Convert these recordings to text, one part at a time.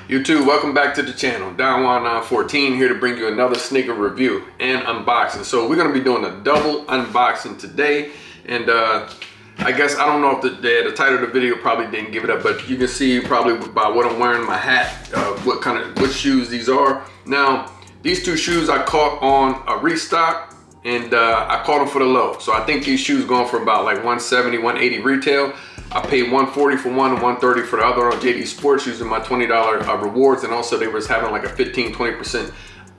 YouTube, welcome back to the channel. Down114 here to bring you another sneaker review and unboxing. So we're going to be doing a double unboxing today, and I guess I don't know if the title of the video probably didn't give it up, but you can see probably by what I'm wearing, my hat, what shoes these are. Now these two shoes I caught on a restock, and I caught them for the low. So I think these shoes going for about like 170, 180 retail. I paid 140 for one and 130 for the other on JD Sports using my $20 rewards, and also they was having like a 15-20%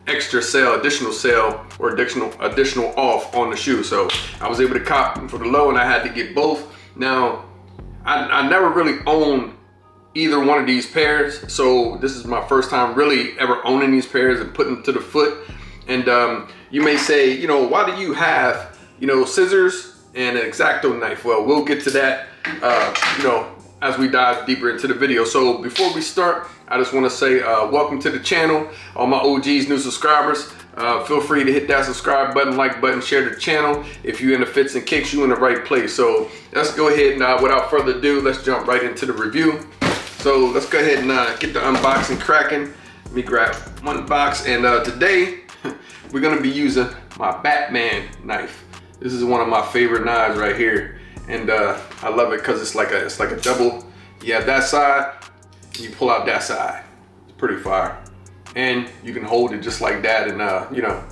extra sale, additional sale, or additional off on the shoe. So I was able to cop them for the low, and I had to get both. Now I never really owned either one of these pairs, so this is my first time really ever owning these pairs and putting them to the foot. And you may say, you know, why do you have, you know, scissors and an X-Acto knife? Well, we'll get to that you know, as we dive deeper into the video. So before we start, I just want to say welcome to the channel, all my OGs, new subscribers. Feel free to hit that subscribe button, like button, share the channel. If you in the fits and kicks, you in the right place. So let's go ahead and without further ado, let's jump right into the review. So let's go ahead and get the unboxing cracking. Let me grab one box, and today we're gonna be using my Batman knife. This is one of my favorite knives right here. And I love it because it's like a double. You have that side, and you pull out that side. It's pretty fire, and you can hold it just like that, and you know,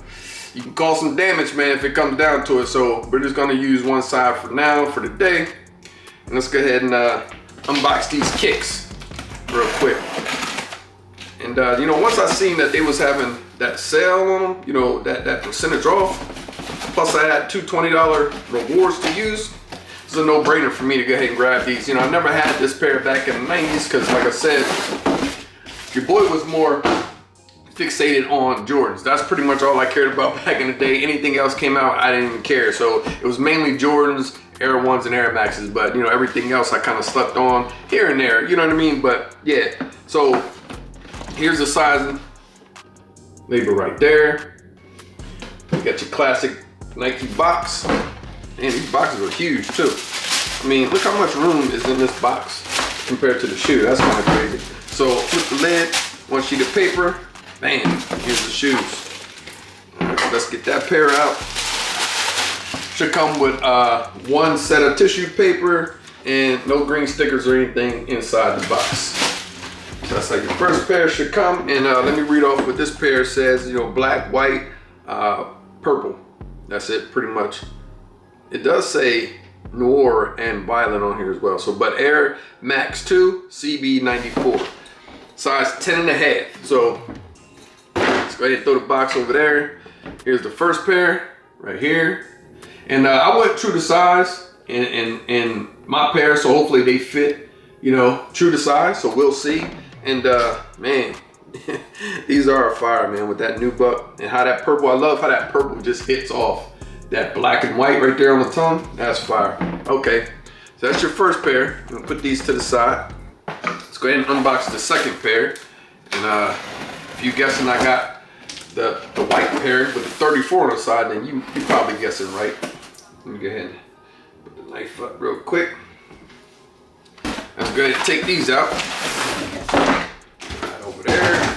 you can cause some damage, man, if it comes down to it. So we're just gonna use one side for now, for the day, and let's go ahead and unbox these kicks real quick. And you know, once I seen that they was having that sale on them, you know, that percentage off, plus I had two $20 rewards to use. It's a no-brainer for me to go ahead and grab these. You know, I never had this pair back in the 90s because, like I said, your boy was more fixated on Jordans. That's pretty much all I cared about back in the day. Anything else came out, I didn't even care. So it was mainly Jordans, Air 1s, and Air Maxes. But, you know, everything else I kind of slept on here and there. You know what I mean? But, yeah. So here's the sizing. Label right there. You got your classic Nike box. And these boxes are huge too. I mean, look how much room is in this box compared to the shoe. That's kind of crazy. So flip the lid, one sheet of paper, bam, here's the shoes. All right, so let's get that pair out. Should come with one set of tissue paper and no green stickers or anything inside the box. So that's like your first pair should come. And let me read off what this pair says. You know, black, white, purple. That's it, pretty much. It does say Noir and Violet on here as well. So, but Air Max2 CB 94, size 10.5. So let's go ahead and throw the box over there. Here's the first pair right here. And I went true to size in my pair, so hopefully they fit, you know, true to size. So we'll see. And man, these are a fire, man, with that nubuck and how that purple. I love how that purple just hits off that black and white right there on the tongue. That's fire. Okay, so that's your first pair. I'm gonna put these to the side. Let's go ahead and unbox the second pair. And if you guessing I got the white pair with the 34 on the side, then you probably guessing right. Let me go ahead and put the knife up real quick. Let's go ahead and take these out. Right over there.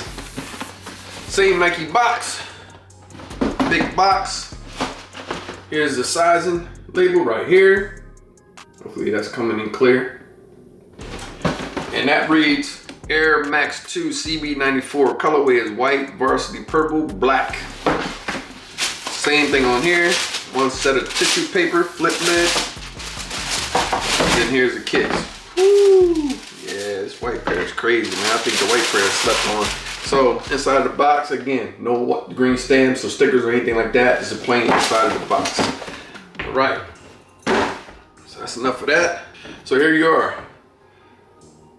Same Nike box, big box. Here's the sizing label right here. Hopefully that's coming in clear. And that reads Air Max2 CB 94. Colorway is white, varsity purple, black. Same thing on here. One set of tissue paper, flip lid. And then here's the kits. Woo! Yeah, this white pair is crazy, man. I think the white pair is slept on. So inside the box, again, no green stamps or stickers or anything like that. It's a plain inside of the box. All right, so that's enough of that. So here you are,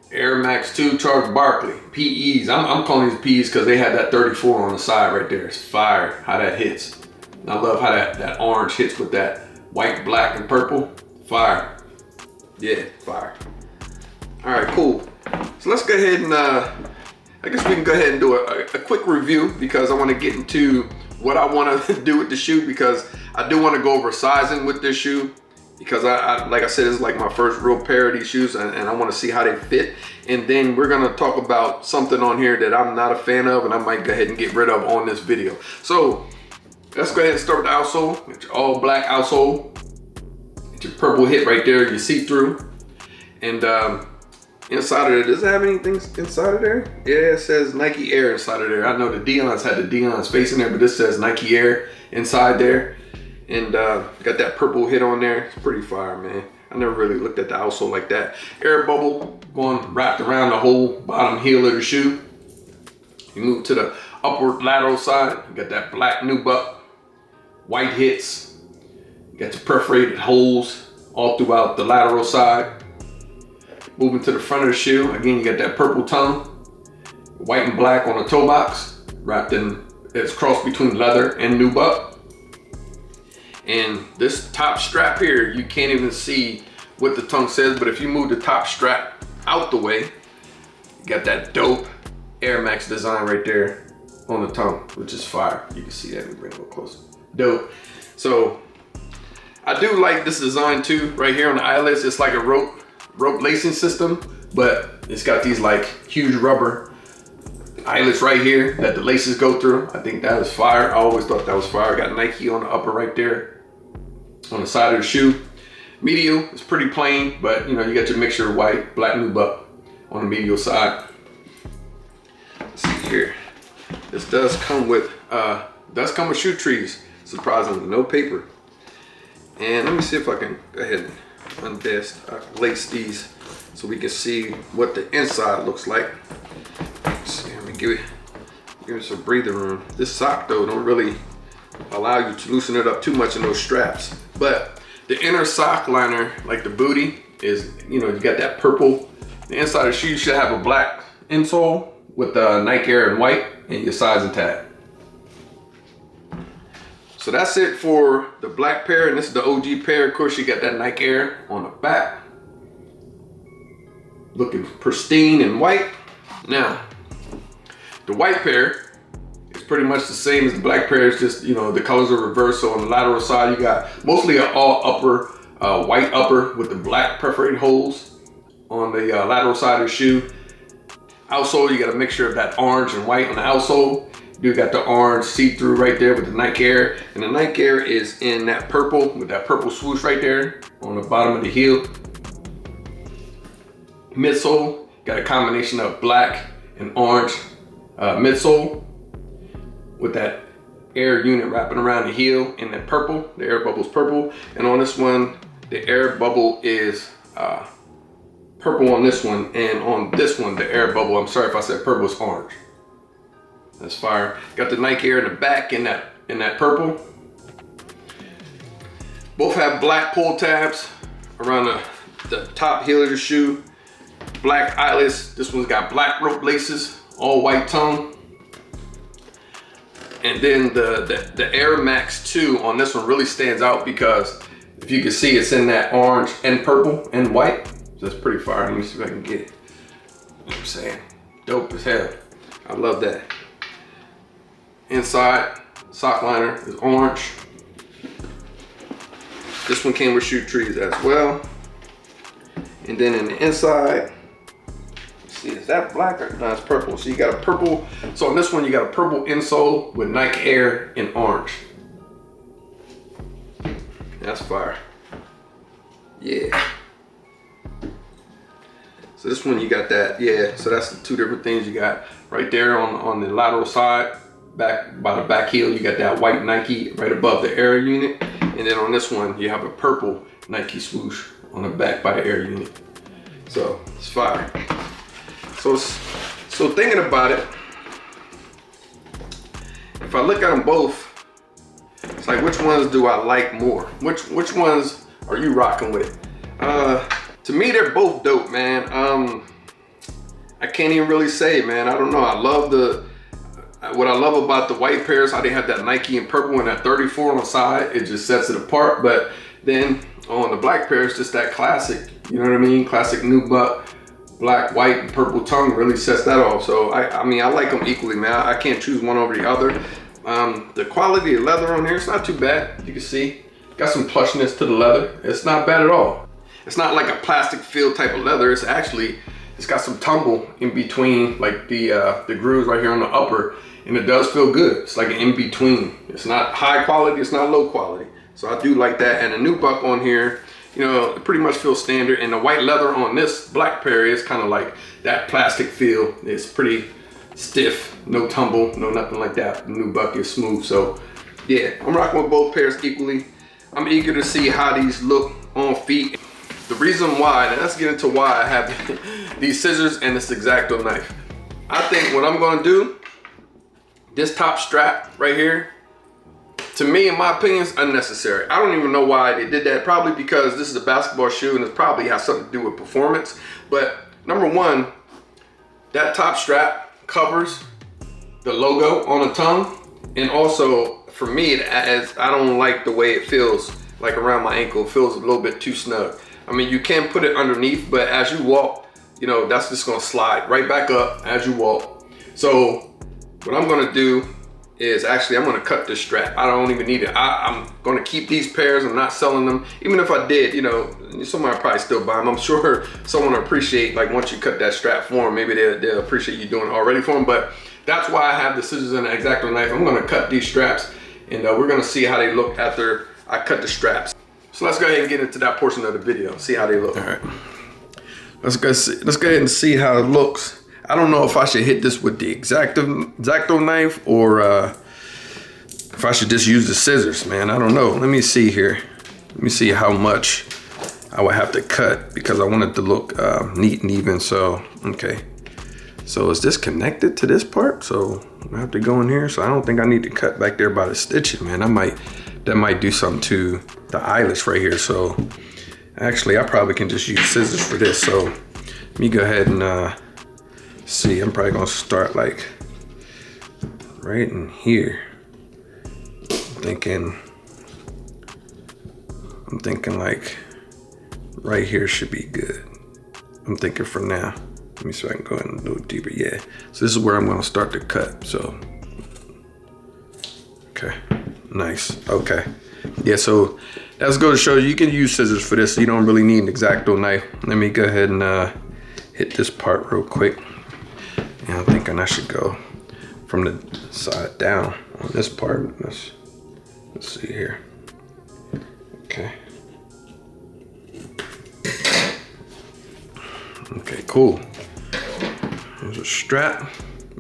Air Max2 Charles Barkley PEs. I'm calling these PEs because they had that 34 on the side right there. It's fire how that hits. And I love how that orange hits with that white, black, and purple. Fire. Yeah, fire. All right, cool. So let's go ahead and I guess we can go ahead and do a quick review, because I want to get into what I want to do with the shoe, because I do want to go over sizing with this shoe because I like I said, it's like my first real pair of these shoes, and I want to see how they fit. And then we're gonna talk about something on here that I'm not a fan of, and I might go ahead and get rid of on this video. So let's go ahead and start with the outsole. Get your all black outsole. Get your purple hit right there, your see-through. And inside of it, does it have anything inside of there? Yeah, it says Nike Air inside of there. I know the Dion's had the Dion's face in there, but this says Nike Air inside there. And got that purple hit on there. It's pretty fire, man. I never really looked at the outsole like that. Air bubble going wrapped around the whole bottom heel of the shoe. You move to the upward lateral side. You got that black nubuck, white hits. You got your perforated holes all throughout the lateral side. Moving to the front of the shoe, again, you got that purple tongue, white and black on the toe box, wrapped in, it's crossed between leather and nubuck. And this top strap here, you can't even see what the tongue says, but if you move the top strap out the way, you got that dope Air Max design right there on the tongue, which is fire. You can see that. Let me bring it a little closer. Dope. So I do like this design too, right here on the eyelets. It's like a rope lacing system, but it's got these like huge rubber eyelets right here that the laces go through. I think that is fire. I always thought that was fire. Got Nike on the upper right there on the side of the shoe. Medial is pretty plain, but you know, you got your mixture of white, black nubuck on the medial side. Let's see here. This does come with shoe trees, surprisingly, no paper. And let me see if I can go ahead and lace these so we can see what the inside looks like. Let's see, let me give it some breathing room. This sock though don't really allow you to loosen it up too much in those straps. But the inner sock liner, like the booty, is, you know, you got that purple. The inside of the shoe should have a black insole with Nike Air in white and your size and tag. So that's it for the black pair, and this is the OG pair. Of course, you got that Nike Air on the back, looking pristine and white. Now, the white pair is pretty much the same as the black pair. It's just, you know, the colors are reversed. So on the lateral side, you got mostly an all upper, white upper with the black perforated holes on the lateral side of the shoe. Outsole, you got a mixture of that orange and white on the outsole. You got the orange see-through right there with the Nike Air, and the Nike Air is in that purple with that purple swoosh right there on the bottom of the heel. Midsole, got a combination of black and orange midsole with that air unit wrapping around the heel in that purple. The air bubble's purple, and on this one, the air bubble is purple on this one, and on this one, the air bubble, I'm sorry if I said purple, is orange. That's fire. Got the Nike Air in the back in that purple. Both have black pull tabs around the top heel of the shoe. Black eyelets. This one's got black rope laces, all white tongue. And then the Air Max 2 on this one really stands out because if you can see, it's in that orange and purple and white. So that's pretty fire. Let me see if I can get it. You know what I'm saying? Dope as hell. I love that. Inside sock liner is orange. This one came with shoe trees as well. And then in the inside, let's see, is that black or no? It's purple. So you got a purple. So on this one, you got a purple insole with Nike Air in orange. That's fire. Yeah. So this one you got that. Yeah. So that's the two different things you got right there on the lateral side. Back by the back heel, you got that white Nike right above the air unit, and then on this one you have a purple Nike swoosh on the back by the air unit. So it's fire. So thinking about it, if I look at them both, it's like, which ones do I like more? Which ones are you rocking with? To me, they're both dope, man. I can't even really say, man. I don't know. I love what I love about the white pairs, how they have that Nike in purple and that 34 on the side. It just sets it apart. But then on the black pairs, just that classic, you know what I mean? Classic nubuck, black, white, and purple tongue really sets that off. So I mean, I like them equally, man. I can't choose one over the other. The quality of leather on here, it's not too bad. You can see Got some plushness to the leather. It's not bad at all. It's not like a plastic feel type of leather. It's got some tumble in between, like the grooves right here on the upper, and it does feel good. It's like an in between. It's not high quality, it's not low quality. So I do like that. And the nubuck on here, you know, it pretty much feels standard. And the white leather on this black pair is kind of like that plastic feel. It's pretty stiff, no tumble, no nothing like that. The nubuck is smooth. So yeah, I'm rocking with both pairs equally. I'm eager to see how these look on feet. The reason why, and let's get into why I have these scissors and this X-Acto knife. I think what I'm gonna do, this top strap right here, to me, in my opinion, is unnecessary. I don't even know why they did that. Probably because this is a basketball shoe and it probably has something to do with performance. But number one, that top strap covers the logo on the tongue. And also, for me, I don't like the way it feels like around my ankle. It feels a little bit too snug. I mean, you can put it underneath, but as you walk, you know, that's just gonna slide right back up as you walk. So what I'm gonna do is actually, I'm gonna cut this strap. I don't even need it. I'm gonna keep these pairs. I'm not selling them. Even if I did, you know, somebody probably still buy them. I'm sure someone will appreciate, like once you cut that strap for them, maybe they'll appreciate you doing it already for them. But that's why I have the scissors and the X-Acto knife. I'm gonna cut these straps and we're gonna see how they look after I cut the straps. So let's go ahead and get into that portion of the video, see how they look. All right, let's go ahead and see how it looks. I don't know if I should hit this with the X-Acto knife or if I should just use the scissors, man. I don't know. Let me see here. Let me see how much I would have to cut because I want it to look neat and even. So, okay. So is this connected to this part? So I have to go in here. So I don't think I need to cut back there by the stitching, man. That might do something to the eyelash right here. So actually, I probably can just use scissors for this. So let me go ahead and see. I'm probably gonna start like right in here. I'm thinking like right here should be good. I'm thinking for now. Let me see if I can go ahead and do it deeper. Yeah. So this is where I'm gonna start to cut. So okay, nice. Okay. Yeah, so that's going to show you can use scissors for this. So you don't really need an X-Acto knife. Let me go ahead and hit this part real quick. And I'm thinking I should go from the side down on this part. Let's see here. Okay. Okay, cool. There's a strap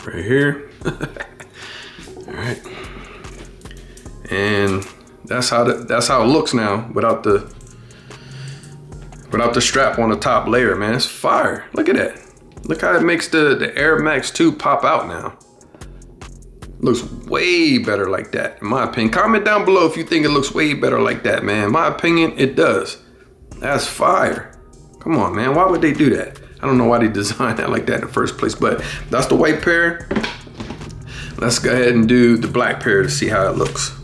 right here. All right. And that's how it looks now without the strap on the top layer, man. It's fire. Look at that. Look how it makes the Air Max2 pop out now. Looks way better like that, in my opinion. Comment down below if you think it looks way better like that, man. In my opinion, it does. That's fire. Come on, man. Why would they do that? I don't know why they designed that like that in the first place, but that's the white pair. Let's go ahead and do the black pair to see how it looks.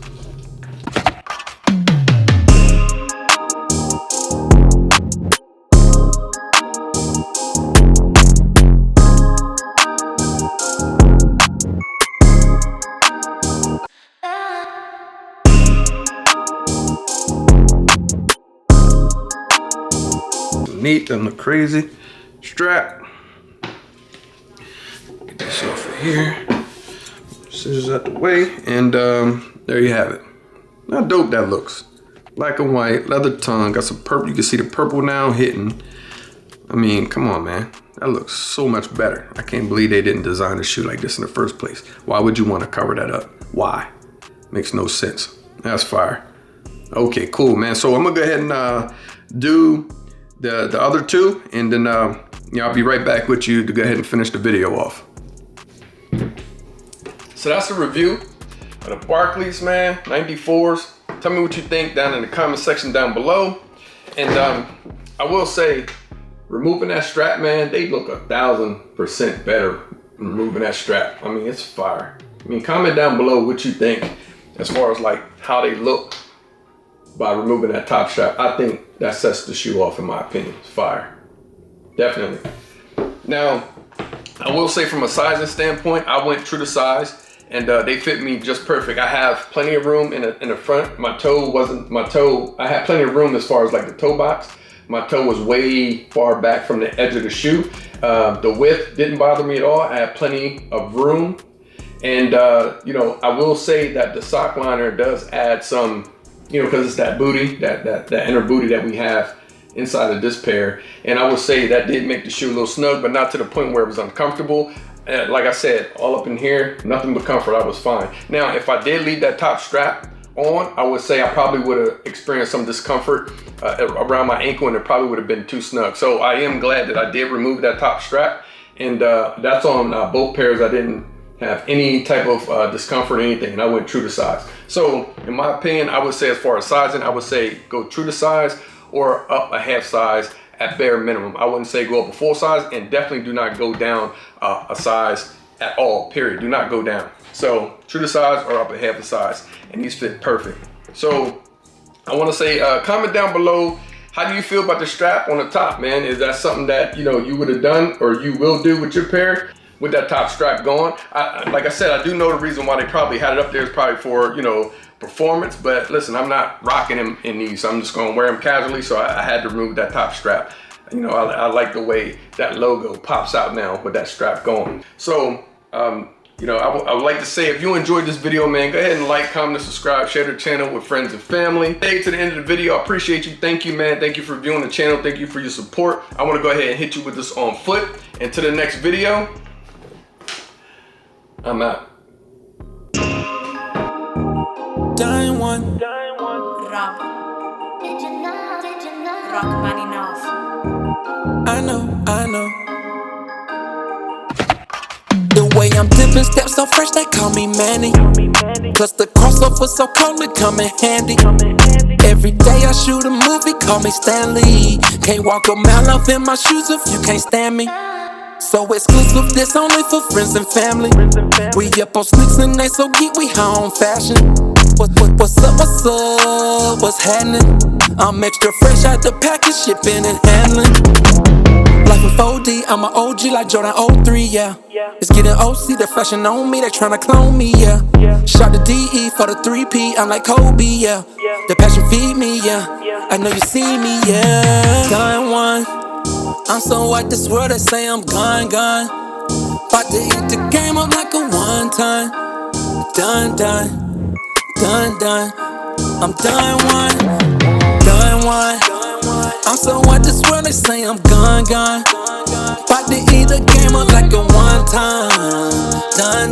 Neat, doesn't look crazy. Strap. Get this off of here. Scissors out the way, and there you have it. How dope that looks. Black and white, leather tongue, got some purple. You can see the purple now hitting. I mean, come on, man. That looks so much better. I can't believe they didn't design a shoe like this in the first place. Why would you want to cover that up? Why? Makes no sense. That's fire. Okay, cool, man. So I'm gonna go ahead and do the other two, and then I'll be right back with you to go ahead and finish the video off. So that's a review of the Barclays, man, 94s. Tell me what you think down in the comment section down below. And I will say, removing that strap, man, they look 1000% better removing that strap. I mean, it's fire. I mean, comment down below what you think as far as like how they look by removing that top strap. I think that sets the shoe off, in my opinion. It's fire. Definitely. Now, I will say from a sizing standpoint, I went true to size. and they fit me just perfect. I have plenty of room in the front. I had plenty of room as far as like the toe box. My toe was way far back from the edge of the shoe. The width didn't bother me at all. I had plenty of room. And you know, I will say that the sock liner does add some, you know, because it's that booty, that inner booty that we have inside of this pair. And I would say that did make the shoe a little snug, but not to the point where it was uncomfortable. Like I said, all up in here, nothing but comfort. I was fine. Now, if I did leave that top strap on, I would say I probably would have experienced some discomfort around my ankle, and it probably would have been too snug. So I am glad that I did remove that top strap, and that's on both pairs. I didn't have any type of discomfort or anything, and I went true to size. So in my opinion, I would say as far as sizing, I would say go true to size or up a half size at bare minimum. I wouldn't say go up a full size, and definitely do not go down a size at all, period. Do not go down. So true to size or up a half a size, and these fit perfect. So I want to say, comment down below, how do you feel about the strap on the top, man? Is that something that, you know, you would have done or you will do with your pair with that top strap going? Like I said, I do know the reason why they probably had it up there is probably for, you know, performance, but listen, I'm not rocking them in these, so I'm just gonna wear them casually, so I had to remove that top strap. You know, I like the way that logo pops out now with that strap going. So, you know, I would like to say, if you enjoyed this video, man, go ahead and like, comment, and subscribe, share the channel with friends and family. Stay to the end of the video. I appreciate you. Thank you, man. Thank you for viewing the channel. Thank you for your support. I want to go ahead and hit you with this on foot. And to the next video, I'm out. Dying one. Rock. Rock money off. I know. The way I'm dipping steps so fresh, they call me Manny. Plus the crossover so cold, it come in handy. Every day I shoot a movie, call me Stanley. Can't walk a mile off in my shoes if you can't stand me. So exclusive, this only for friends and family. We up on sneaks and they so geek, we high on fashion. What's up, what's happening? I'm extra fresh out the package, shipping and handling. Life in 4D, I'm an OG like Jordan 03, yeah. It's getting OC, the fashion on me, they tryna clone me, yeah. Shot the DE for the 3P, I'm like Kobe, yeah. The passion feed me, yeah. I know you see me, yeah. Done one. I'm so white, this world, they say I'm gone. About to eat the game up like a one time. Done. I'm done one. I'm so white, this world, they say I'm gone. About to eat the game up like a one time. Done.